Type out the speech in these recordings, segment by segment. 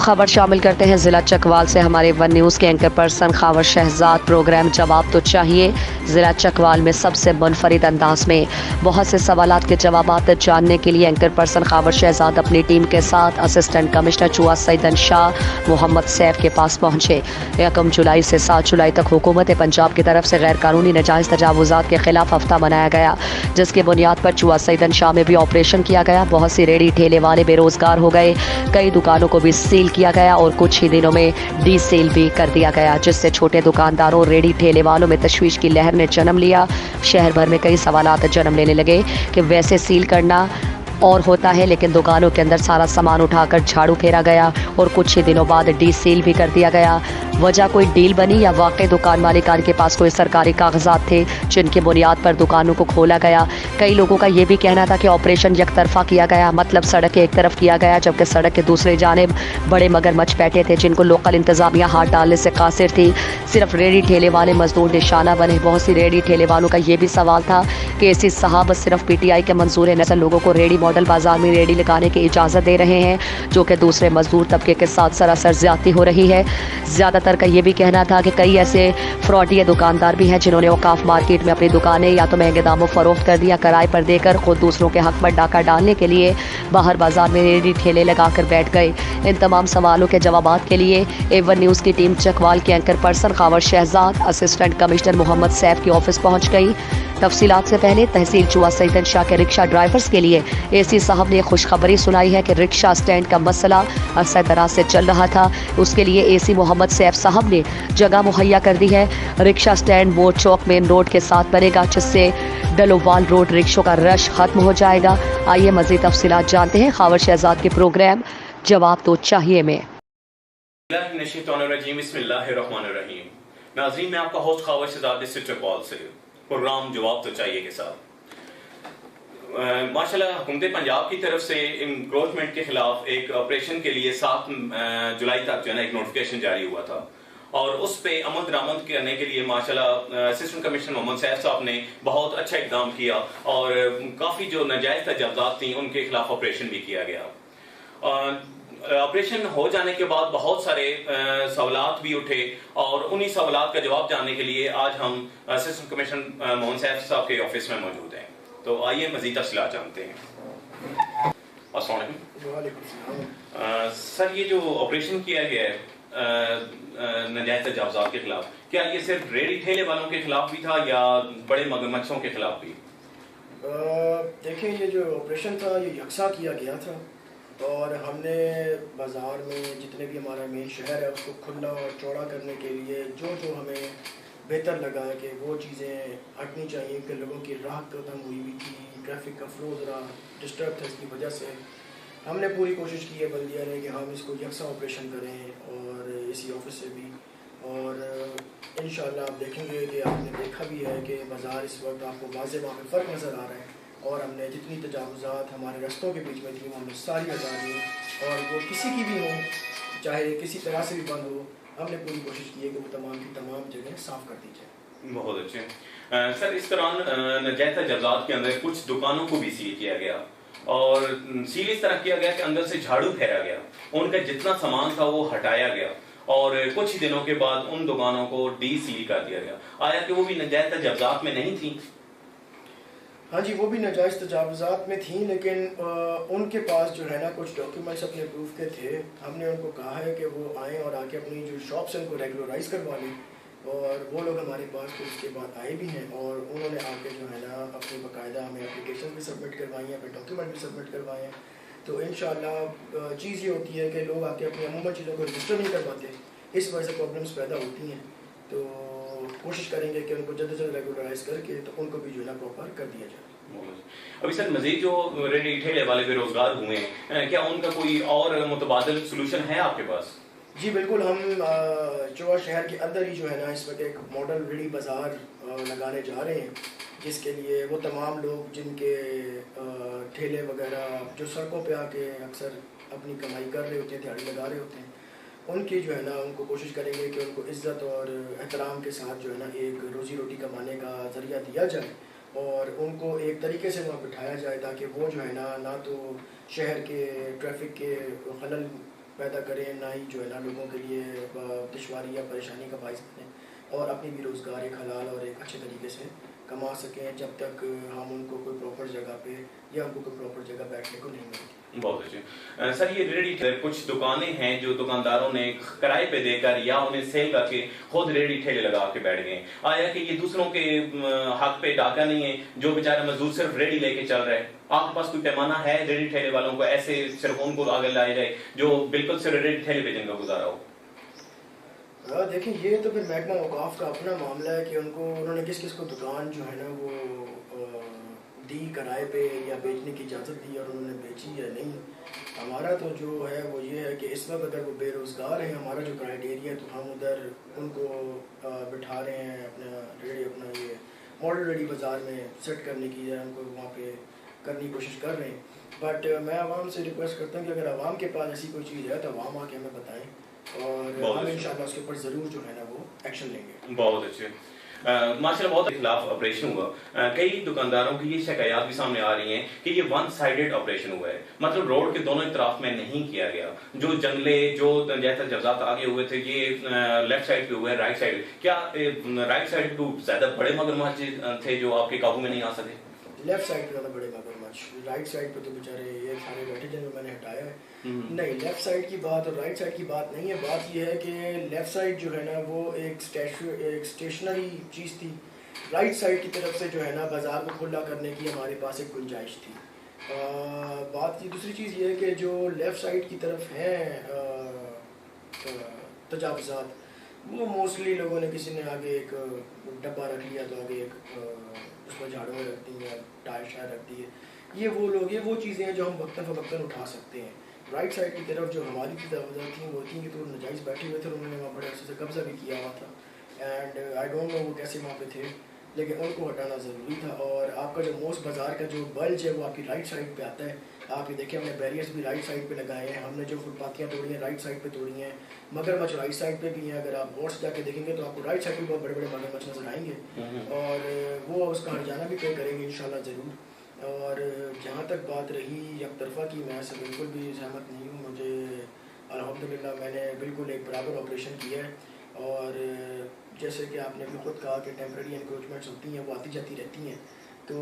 खबर शामिल करते हैं ज़िला चकवाल से। हमारे वन न्यूज़ के anchor person Khawar Shahzad program जवाब तो चाहिए ज़िला चकवाल में सबसे मुनफरिद अंदाज में बहुत से सवालात के जवाबात जानने के लिए एंकर पर्सन खावर शहजाद अपनी टीम के साथ असिस्टेंट कमिश्नर चुआ सईदन शाह मोहम्मद सैफ के पास पहुंचे। 1 जुलाई से 7 जुलाई तक हुकूमत पंजाब की तरफ से गैर कानूनी नाजायज़ तजावुज़ात के खिलाफ हफ्ता मनाया गया, जिसकी बुनियाद पर चुआ सईदन शाह में भी ऑपरेशन किया गया। बहुत सी रेडी ठेले वाले बेरोजगार हो गए, कई दुकानों को भी सील किया गया और कुछ ही दिनों में डी सील भी कर दिया गया, जिससे छोटे दुकानदारों रेडी ठेले वालों में तशवीश की लहर ने जन्म लिया। शहर भर में कई सवालात जन्म लेने लगे कि वैसे सील करना और होता है, लेकिन दुकानों के अंदर सारा सामान उठाकर झाड़ू फेरा गया और कुछ ही दिनों बाद डी सील भी कर दिया गया। वजह कोई डील बनी या वाकई दुकान मालिकान के पास कोई सरकारी कागजात थे जिनकी बुनियाद पर दुकानों को खोला गया। कई लोगों का ये भी कहना था कि ऑपरेशन यकतरफा किया गया, मतलब सड़क के एक तरफ किया गया जबकि सड़क के दूसरे जानिब बड़े मगरमच्छ बैठे थे जिनको लोकल इंतजामिया हाथ डालने से कासिर थी। सिर्फ रेडी ठेले वाले मजदूर निशाना बने। बहुत सी रेडी ठेले वालों का ये भी सवाल था कि एसी साहब सिर्फ पीटीआई के मंसूर नस्ल लोगों को रेडी मॉडल बाजार में रेडी लगाने की इजाज़त दे रहे हैं, जो कि दूसरे मजदूर तबके के साथ सरासर ज्यादती हो रही है। ज़्यादातर का ये भी कहना था कि कई ऐसे फ्रॉडी दुकानदार भी हैं जिन्होंने औकाफ मार्केट में अपनी दुकानें या तो महंगे दामों फरोख्त कर दिया, किराए पर देकर खुद दूसरों के हक पर डाका डालने के लिए बाहर बाजार में रेडी ठेले लगाकर बैठ गए। इन तमाम सवालों के जवाबात के लिए A1 न्यूज़ की टीम चकवाल के anchor person Khawar Shahzad assistant commissioner Mohammad Saif के ऑफिस पहुंच गई। तफसीलात से पहले तहसील चुआ सईदन शाह के रिक्शा ड्राइवर्स के लिए एसी साहब ने खुशखबरी सुनाई है कि रिक्शा स्टैंड का मसला अरसा दराज से चल रहा था, उसके लिए एसी मोहम्मद सैफ साहब ने जगह मुहैया कर दी है। रिक्शा स्टैंड मोड़ चौक मेन रोड के साथ बनेगा, जिससे डलोवाल रोड रिक्शों का रश खत्म हो जाएगा। आइए मज़ीद तफसीलात जानते हैं खावर शहजाद के प्रोग्राम जवाब तो चाहिए में। नाज़रीन, मैं आपका होस्ट खावर शहजाद चकवाल से प्रोग्राम जवाब तो चाहिए के साथ। माशाल्लाह हुकूमत पंजाब की तरफ से इंक्रोचमेंट के खिलाफ एक ऑपरेशन के लिए 7 जुलाई तक जो है ना एक नोटिफिकेशन जारी हुआ था और उस पे अमल दरामद करने के लिए माशाल्लाह असिस्टेंट कमिश्नर मोहम्मद सैफ साहब ने बहुत अच्छा इकदाम किया और काफ़ी जो नाजायज़ तजावुज़ात थी उनके खिलाफ ऑपरेशन भी किया गया। ऑपरेशन हो जाने के बाद बहुत सारे सवालात भी उठे और उन्हीं सवालात का जवाब जानने के लिए आज हम असिस्टेंट कमिश्नर मोहम्मद सैफ साहब के ऑफिस में मौजूद हैं। तो आइए मज़ीद तफसीलात जानते हैं। अस्सलाम वालेकुम सर, ये जो ऑपरेशन किया गया है नाजायज़ तजावुज़ात के खिलाफ, क्या ये सिर्फ रेडी ठेले वालों के खिलाफ भी था या बड़े मगरमच्छों के खिलाफ भी? देखिए, ये जो ऑपरेशन था ये यकसा किया गया था और हमने बाज़ार में जितने भी हमारा मेन शहर है उसको खुला और चौड़ा करने के लिए जो जो हमें बेहतर लगा कि वो चीज़ें हटनी चाहिए कि लोगों की राह खत्म हुई हुई थी, ट्रैफिक का फ्लो ज़रा डिस्टर्ब था, इसकी वजह से हमने पूरी कोशिश की है बल्दिया ने कि हम इसको यकसा ऑपरेशन करें और इसी ऑफिस से भी। और इंशाअल्लाह आप देखेंगे कि आपने देखा भी है कि बाज़ार इस वक्त आपको वाज़े वहाँ पे फ़र्क नज़र आ रहा है और हमने जितनी तजावुज़ात हमारे रस्तों के बीच में थी वो हमने सारी हटा दी और वो किसी की भी हो, चाहे किसी तरह से भी बंद हो, हमने पूरी कोशिश की है कि वो तमाम की तमाम जगह साफ़ कर दी जाए। बहुत अच्छे सर, इस दौरान नाजायज़ तजावुज़ात के अंदर कुछ दुकानों को भी सील किया गया और सील इस तरह किया गया कि अंदर से झाड़ू फेरा गया, उनका जितना सामान था वो हटाया गया और कुछ ही दिनों के बाद उन दुकानों को डी सील कर दिया गया। आया कि वो भी नाजायज़ तजावुज़ात में नहीं थी? हाँ जी, वो भी नाजायज़ तजावुज़ात में थी, लेकिन उनके पास जो है ना कुछ डॉक्यूमेंट्स अपने प्रूफ के थे। हमने उनको कहा है कि वो आएँ और आके अपनी जो शॉप्स हैं उनको रेगुलराइज़ करवा लें और वो लोग हमारे पास फिर उसके बाद आए भी हैं और उन्होंने आके जो है ना अपनी बाकायदा हमें एप्लीकेशन भी सबमिट करवाई हैं, अपने डॉक्यूमेंट भी सबमिट करवाए हैं। तो इंशाअल्लाह चीज़ ये होती है कि लोग आके अपनी अमूमन चीज़ों को रजिस्टर नहीं करवाते, इस वजह से प्रॉब्लम्स पैदा होती हैं। तो कोशिश करेंगे कि उनको जल्द से जल्द रेगुलराइज करके तो उनको भी जो है ना प्रॉपर कर दिया जाए। अभी सर मजीद जो रेडी ठेले वाले बेरोजगार हुए हैं, क्या उनका कोई और मुतबादिल सोल्यूशन है आपके पास? जी बिल्कुल, हम चौवा शहर के अंदर ही जो है ना इस वक्त एक मॉडल रेडी बाज़ार लगाने जा रहे हैं, जिसके लिए वो तमाम लोग जिनके ठेले वगैरह जो सड़कों पे आके अक्सर अपनी कमाई कर रहे होते हैं, दिहाड़ी लगा रहे होते हैं, उनकी जो है ना उनको कोशिश करेंगे कि उनको इज़्ज़त और एहतराम के साथ जो है ना एक रोज़ी रोटी कमाने का ज़रिया दिया जाए और उनको एक तरीके से वहाँ बिठाया जाए ताकि वो जो है ना तो शहर के ट्रैफिक के खलल پیدا کریں، نہ ہی جو ہے نا لوگوں کے لیے دشواری یا پریشانی کا باعث بنیں، اور اپنی بھی روزگار ایک حلال اور ایک اچھے طریقے سے کما سکیں جب تک ہم ان کو کوئی پراپر جگہ پہ یا ان کو کوئی پراپر جگہ بیٹھنے کو نہیں ملتی۔ بہت اچھے سر، یہ ریڈی کچھ دکانیں ہیں جو دکانداروں نے کرائے پہ دے کر یا انہیں سیل کر کے خود ریڈی ٹھیلے لگا کے بیٹھ گئے، آیا کہ یہ دوسروں کے حق پہ ڈاکہ نہیں ہے؟ جو بیچارہ مزدور صرف ریڈی لے کے چل رہے ہیں، آپ کے پاس کوئی پیمانہ ہے ریڈی ٹھیلے والوں کو ایسے صرف ان کو آگے لائے جائے جو بالکل صرف ریڈی ٹھیلے پہ جن کا گزارا ہو؟ دیکھیں یہ تو پھر محکمہ اوقاف کا اپنا معاملہ ہے کہ انہوں نے کس کس کو دکان جو ہے نا وہ دی کرائے پہ یا بیچنے کی اجازت دی اور انہوں نے بیچی یا نہیں۔ ہمارا تو جو ہے وہ یہ ہے کہ اس وقت اگر وہ بے روزگار ہیں، ہمارا جو کرائیٹیریا ہے تو ہم ادھر ان کو بٹھا رہے ہیں اپنا یہ ماڈل ریڈی بازار میں سیٹ کرنے کی، یا ان کو وہاں پہ کرنے کی کوشش کر رہے ہیں۔ بٹ میں عوام سے ریکویسٹ کرتا ہوں کہ اگر عوام کے پاس ایسی کوئی چیز ہے تو عوام آ کے ہمیں بتائیں، اور ہم انشاءاللہ اس کے اوپر ضرور جو ہے نا وہ ایکشن لیں گے۔ بہت اچھے، ماشاءاللہ بہت خلاف آپریشن ہوا۔ کئی دکانداروں کی یہ شکایات بھی سامنے آ رہی ہیں کہ یہ ون سائیڈڈ آپریشن ہوا ہے، مطلب روڈ کے دونوں اطراف میں نہیں کیا گیا، جو جنگلے جو جیسا جزات آگے ہوئے تھے یہ لیفٹ سائڈ پہ ہوئے ہیں، رائٹ سائڈ کیا رائٹ سائڈ پہ زیادہ بڑے مگرمچھ تھے جو آپ کے قابو میں نہیں آ سکے؟ لیفٹ سائڈ پہ زیادہ بڑے مگرمچھ، رائٹ سائڈ پہ تو بیچارے یہ سارے بیٹھے جن میں نے ہٹایا ہے۔ نہیں، لیفٹ سائڈ کی بات اور رائٹ سائڈ کی بات نہیں ہے، بات یہ ہے کہ لیفٹ سائڈ جو ہے نا وہ ایک اسٹیشنری چیز تھی، رائٹ سائڈ کی طرف سے جو ہے نا بازار کو کھلا کرنے کی ہمارے پاس ایک گنجائش تھی۔ بات کی دوسری چیز یہ ہے کہ جو لیفٹ سائڈ کی طرف ہیں تجاوزات، وہ موسٹلی لوگوں نے کسی نے آگے ایک ڈبہ رکھ لیا تو آگے ایک اس میں جھاڑو رکھ دی ہے، ٹائر شائر رکھ دی ہے، یہ وہ لوگ یہ وہ چیزیں ہیں جو ہم وقتاً فوقتاً اٹھا سکتے ہیں۔ رائٹ سائڈ کی طرف جو ہماری تجاوزات تھیں وہ تھیں کہ تو ناجائز بیٹھے ہوئے تھے، انہوں نے وہاں بڑے عرصے سے قبضہ بھی کیا ہوا تھا، اینڈ آئی ڈونٹ نو وہ کیسے وہاں پہ تھے، لیکن ان کو ہٹانا ضروری تھا۔ اور آپ کا جو موسٹ بازار کا جو بلج ہے وہ آپ کی رائٹ سائڈ پہ آتا ہے، آپ یہ دیکھیں ہم نے بیریئرز بھی رائٹ سائڈ پہ لگائے ہیں، ہم نے جو فٹ پاتھیاں توڑی ہیں رائٹ سائڈ پہ توڑی ہیں، مگرمچھ رائٹ سائڈ پہ بھی ہیں، اگر آپ غور سے جا کے دیکھیں گے تو آپ کو رائٹ سائڈ پہ بہت بڑے بڑے مگرمچھ نظر آئیں گے، اور وہ اس کا ہٹ جانا بھی طے کریں گے انشاءاللہ ضرور۔ اور جہاں تک بات رہی یک طرفہ کی، میں سے بالکل بھی سہمت نہیں ہوں، مجھے الحمدللہ میں نے بالکل ایک برابر آپریشن کیا ہے، اور جیسے کہ آپ نے بھی خود کہا کہ ٹیمپرری انکروچمنٹس ہوتی ہیں وہ آتی جاتی رہتی ہیں، تو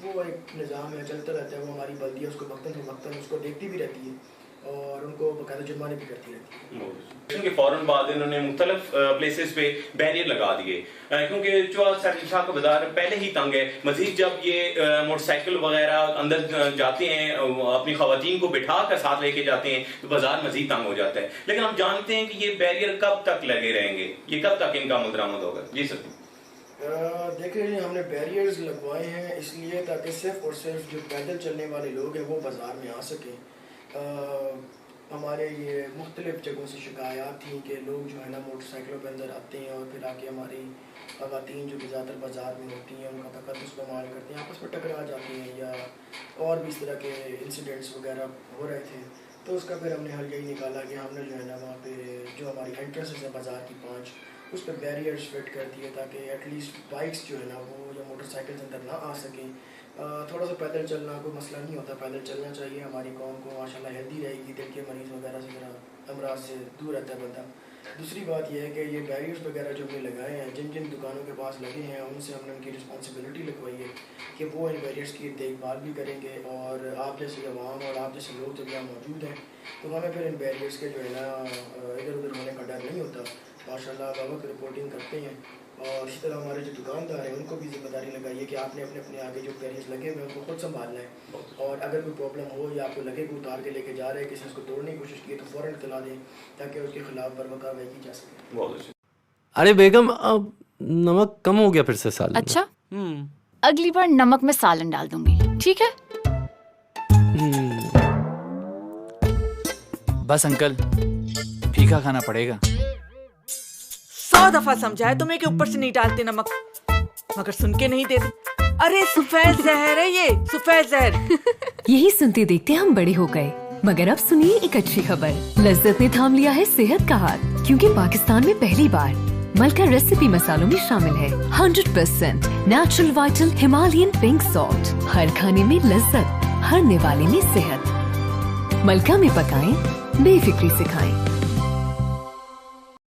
وہ ایک نظام ہے چلتا رہتا ہے، وہ ہماری بلدیہ اس کو وقتاً فوقتاً اس کو دیکھتی بھی رہتی ہے اور ان کو باقاعدہ جرمانے بھی کرتی رہتی ہے۔ کے فوراً بعد انہوں نے مختلف پلیسز پہ بیریئر لگا دیے، کیونکہ چوہا سر شاہ کا بازار پہلے ہی تنگ ہے، مزید جب یہ موٹر سائیکل وغیرہ اندر جاتے ہیں اپنی خواتین کو بٹھا کر ساتھ لے کے جاتے ہیں تو بازار مزید تنگ ہو جاتا ہے۔ لیکن ہم جانتے ہیں کہ یہ بیریئر کب تک لگے رہیں گے، یہ کب تک ان کا عمل درآمد ہوگا؟ جی سر۔ دیکھیں ہم نے بیریئرز لگوائے ہیں اس لیے تاکہ صرف اور صرف جو پیدل چلنے والے لوگ ہیں وہ بازار میں آ سکیں۔ ہمارے یہ مختلف جگہوں سے شکایات تھیں کہ لوگ جو ہے نا موٹر سائیکلوں پہ اندر آتے ہیں اور پھر آ کے ہماری خواتین جو زیادہ تر بازار میں ہوتی ہیں ان کا تقدس استعمال کرتے ہیں، آپس میں ٹکرا جاتی ہیں یا اور بھی اس طرح کے انسیڈنٹس وغیرہ ہو رہے تھے، تو اس کا پھر ہم نے حل یہی نکالا کہ ہم نے جو ہے نا وہاں پہ جو ہماری انٹرنسز ہیں بازار کی 5 اس پہ بیریئرز فٹ کر دیے تاکہ ایٹ لیسٹ بائکس جو ہے نا وہ یا موٹر سائیکلز اندر نہ آ سکیں۔ تھوڑا سا پیدل چلنا کوئی مسئلہ نہیں ہوتا، پیدل چلنا چاہیے، ہماری قوم کو ماشاءاللہ ہیلدی رہے گی، دل کے مریض وغیرہ سے ذرا امراض سے دور رہتا ہے بندہ۔ دوسری بات یہ ہے کہ یہ بیریئرز وغیرہ جو ہم نے لگائے ہیں، جن جن دکانوں کے پاس لگے ہیں ان سے ہم نے ان کی رسپانسبلٹی لگوائی ہے کہ وہ ان بیریئرز کی دیکھ بھال بھی کریں گے، اور آپ جیسے عوام اور آپ جیسے لوگ جب یہاں موجود ہیں تو ہمیں پھر ان بیریئرز کے جو ہے نا ادھر ادھر ہونے کا ڈر نہیں ہوتا، ماشاءاللہ بابت رپورٹنگ کرتے ہیں۔ اور اسی طرح ہمارے جو دکاندار ہیں ان کو بھی ذمہ داری لگائی ہے کہ آپ نے اپنے آگے جو بیریئرز لگے ہوئے ہیں ان کو خود سنبھالنا ہے، اور اگر کوئی پرابلم ہو یا آپ کو لگے کوئی اتار کے لے کے جا رہے ہیں، کسی نے اس کو توڑنے کی کوشش کی ہے تو فوراً اطلاع دیں تاکہ اس کے خلاف بروقت کارروائی کی جا سکے۔ ارے بیگم اب نمک کم ہو گیا پھر سے سالن۔ اچھا، اگلی بار نمک میں سالن ڈال دوں گی، ٹھیک ہے؟ بس انکل پھیکا کھانا پڑے گا۔ 100 دفعہ سمجھایا تمہیں کہ اوپر سے نہیں ڈالتے نمک، مگر سن کے نہیں دیتے۔ ارے سفید زہر ہے یہ، سفید زہر۔ یہی سنتے دیکھتے ہم بڑے ہو گئے، مگر اب سنیے ایک اچھی خبر، لذت نے تھام لیا ہے صحت کا ہاتھ، کیونکہ پاکستان میں پہلی بار ملکہ ریسیپی مسالوں میں شامل ہے 100% natural vital Himalayan pink salt, ہر کھانے میں لذت، ہر نوالے میں صحت۔ मलका में पकाएं, बेफिक्री से खाएं।